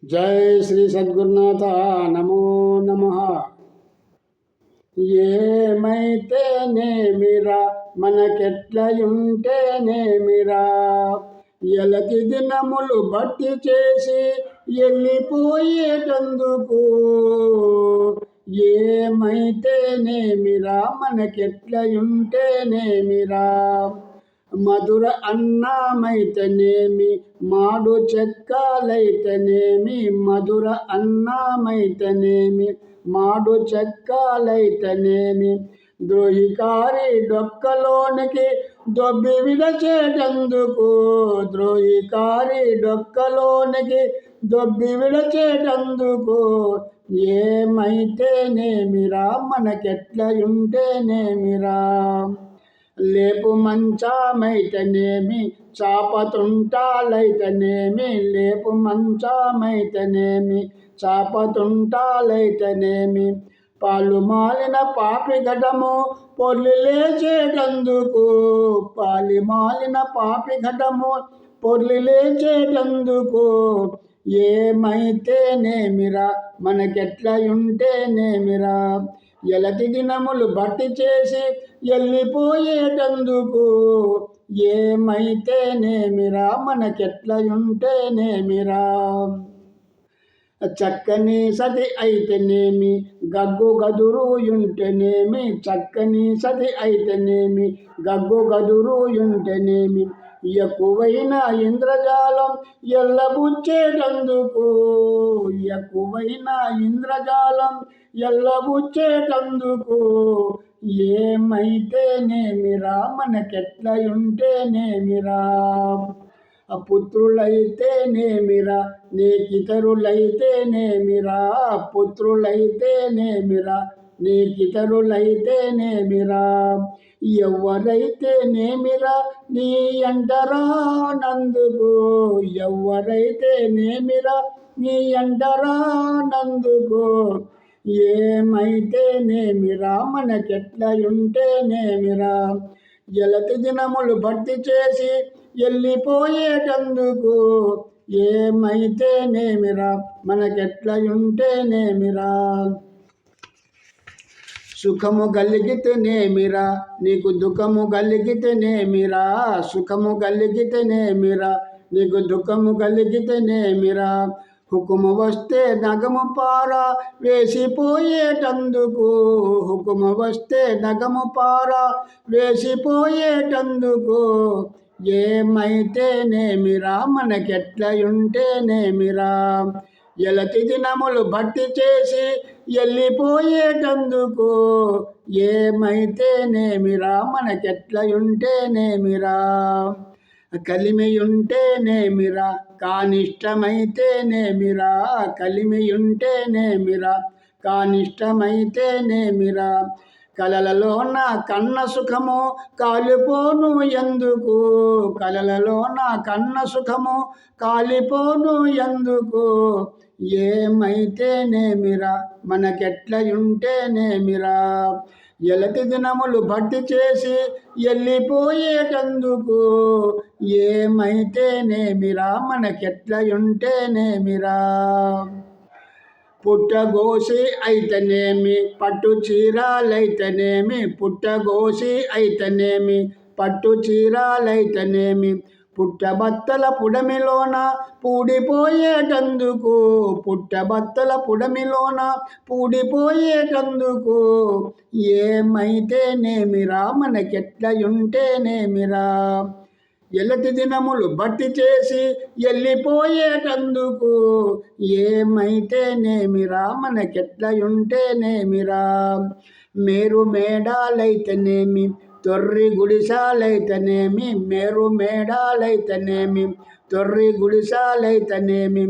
జై శ్రీ సద్గురునాథ నమో నమః. ఏమైతేనేమిరా మనకెట్లయుంటేనేమిరా, ఎలకి దినములు బట్టి చేసి వెళ్ళిపోయేటందుకు. ఏమైతేనేమిరా మనకెట్లయుంటేనేమిరా, మధుర అన్నమైతేనేమి మాడు చెక్కాలైతేనేమి, మధుర అన్నమైతేనేమి మాడు చెక్కాలైతేనేమి, ద్రోహికారి డొక్కలోనికి దొబ్బి విడచేటందుకు. ద్రోహికారి డొక్కలోనికి దొబ్బి విడచేటందుకు. ఏమైతేనేమిరా మనకెట్లయుంటేనేమిరా, లేపు మంచమైతేనేమి చాపతుంటాలైతేనేమి, లేపు మంచమైతేనేమి చాపతుంటాలైతేనేమి, పాలు మాలిన పాపి ఘటము పొర్లి లేచేటందుకు. పాలి మాలిన పాపి ఘటము పొర్లి లేచేటందుకు. ఏమైతేనేమిరా మనకెట్లయుంటేనేమిరా, ఎలటి దినములు బట్టి చేసి వెళ్ళిపోయేటందుకు. ఏమైతేనేమిరా మనకెట్లయుంటేనేమిరా, చక్కని సతి అయితేనేమి గగ్గు గదురుయుంటేనేమి, చక్కని సతి అయితేనేమి గగ్గు గదురుయుంటేనేమి, ఎక్కువైన ఇంద్రజాలం ఎల్లబుచ్చేటందుకు. ఎక్కువైన ఇంద్రజాలం ఎల్లబుచ్చేటందుకు. ఏమైతేనేమిరా మనకెట్లయుంటేనేమిరా, పుత్రులైతేనేమిరా నీకితరులైతేనేమిరా, పుత్రులైతేనేమిరా నీకితరులైతేనేమిరా, ఎవరైతేనేమిరా నీ అంటరానందుకు. ఎవరైతేనేమిరా నీ అంటరానందుకు. ఏమైతేనేమిరా మనకెట్లయుంటేనేమిరా, ఎలటి దినములు భర్తీ చేసి వెళ్ళిపోయేటందుకు. ఏమైతేనేమిరా మనకెట్లయుంటేనేమిరా, సుఖము కలిగితేనేమిరా నీకు దుఃఖము కలిగితేనేమిరా, సుఖము కలిగితేనేమిరా నీకు దుఃఖము కలిగితేనేమిరా, హుకుము వస్తే నగము పార వేసిపోయేటందుకు. హుకుము వస్తే నగము పార వేసిపోయేటందుకు. ఏమైతేనేమిరా మనకెట్లయుంటేనేమిరా, ఎలటి దినములు భర్తీ చేసి వెళ్ళిపోయేటందుకు. ఏమైతేనేమిరా మనకెట్లయుంటేనేమిరా, కలిమియుంటేనేమిరా కానిష్టమైతేనేమిరా, కలిమియుంటేనేమిరా కానిష్టమైతేనేమిరా, కలలలోన కన్న సుఖము కాలిపోను ఎందుకు. కలలలోన కన్న సుఖము కాలిపోను ఎందుకు. ఏమైతేనేమిరా మనకెట్లయుంటేనేమిరా, ఎలటి దినములు భర్తీ చేసి వెళ్ళిపోయేటందుకు. ఏమైతేనేమిరా మనకెట్లయుంటేనేమిరా, పుట్టగోసి అయితేనేమి పట్టు చీరాలైతేనేమి, పుట్టగోసి అయితేనేమి పట్టు చీరాలైతేనేమి, పుట్టబత్తల పుడమిలోన పూడిపోయేటందుకు. పుట్టబత్తల పుడమిలోన పూడిపోయేటందుకు. ఏమైతేనేమిరా మనకెట్లయుంటేనేమిరా, ఎలటి దినములు భర్తీ చేసి వెళ్ళిపోయేటందుకు. ఏమైతేనేమిరా మనకెట్లయుంటేనేమిరా, మేరు మేడాలైతేనేమి తొర్రి గుడిసాలైతేనేమి, మేరు మేడాలైతేనేమి తొర్రి గుడిసాలైతేనేమి,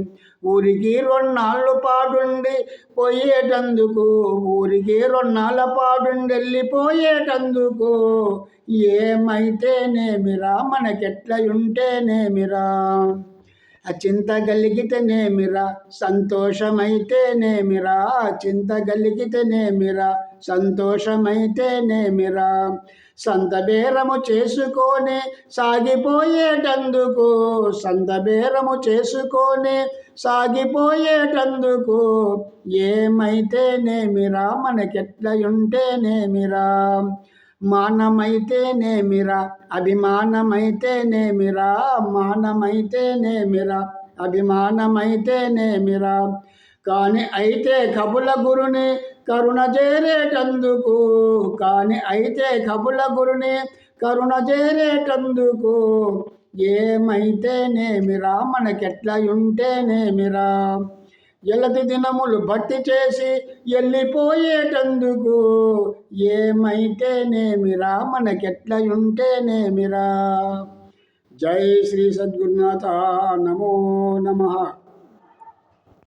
ఊరికి 2 నాళ్ళు పాడుండి పోయేటందుకు. ఊరికి 2 నాళ్ళ పాడుండి వెళ్ళిపోయేటందుకు. ఏమైతేనేమిరా మనకెట్లయుంటేనేమిరా, చింత కలిగితేనేమిరా సంతోషమైతేనేమిరా, చింత కలిగితేనేమిరా సంతోషమైతేనేమిరా, సంత బేరము చేసుకొని సాగిపోయేటందుకు, సంత బేరము చేసుకొని సాగిపోయేటందుకు, ఏమైతేనేమిరా మనకెట్లయుంటేనేమిరా, మానమైతేనేమిరా అభిమానమైతేనేమిరా, మానమైతేనేమిరా అభిమానమైతేనేమిరా, కాని అయితే కబుల గురుని కరుణ చేరేటందుకు, కాని అయితే కబుల గురుని కరుణ చేరేటందుకు, ఏమైతేనేమిరా మనకెట్లయుంటేనేమిరా, ఎలతి దినములు భక్తి చేసి వెళ్ళిపోయేటందుకు, ఏమైతేనేమిరా మనకెట్లయుంటేనేమిరా. జై శ్రీ సద్గురునాథ. నమో నమః.